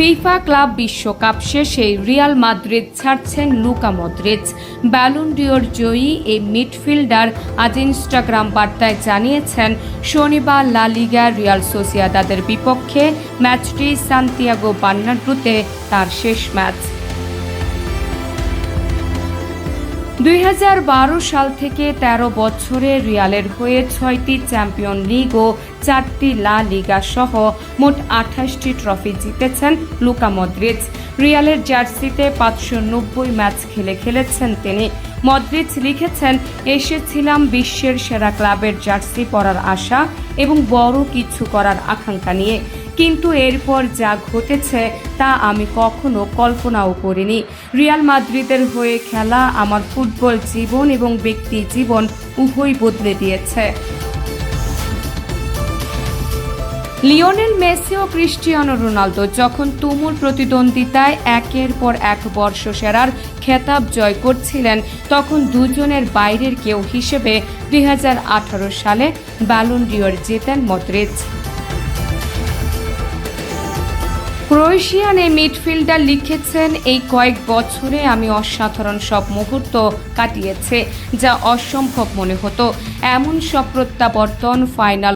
FIFA club বিশ্বকাপ শেষে Real Madrid ছাড়ছেন লুকা মদ্রিচ। ব্যালন ডিওর জয়ী এই মিডফিল্ডার আজ ইনস্টাগ্রাম বার্তায় জানিয়েছেন শনিবার লা লিগা রিয়াল সোসিয়েদাদের বিপক্ষে ম্যাচটি সান্তিয়াগো বার্নাব্যুতে তার শেষ ম্যাচ। 2012 সাল থেকে 13 বছরে রিয়ালের হয়ে 6টি চ্যাম্পিয়ন লিগ ও 4টি লা লিগা সহ মোট 28টি ট্রফি জিতেছেন লুকা মদ্রিচ। রিয়ালের জার্সিতে 590 ম্যাচ খেলেছেন তিনি। মদ্রিচ লিখেছেন, এসেছিলাম বিশ্বের সেরা ক্লাবের জার্সি পরার আশা এবং বড় কিছু করার আকাঙ্ক্ষা নিয়ে, কিন্তু এরপর যা ঘটেছে তা আমি কখনো কল্পনাও করিনি। রিয়াল মাদ্রিদের হয়ে খেলা আমার ফুটবল জীবন এবং ব্যক্তি জীবন উভয় বদলে দিয়েছে। লিওনেল মেসি ও ক্রিস্টিয়ানো রোনালদো যখন তুমুল প্রতিদ্বন্দ্বিতায় একের পর এক বর্ষসেরার খেতাব জয় করছিলেন, তখন দুজনের বাইরের কেউ হিসেবে 2018 সালে ব্যালন ডিওর জেতেন মদ্রিচ। ক্রোয়েশিয়ান এই মিডফিল্ডার লিখেছেন, এই কয়েক বছরে আমি অসাধারণ সব মুহূর্ত কাটিয়েছে, যা অসম্ভব মনে হতো। এমন সব প্রত্যাবর্তন, ফাইনাল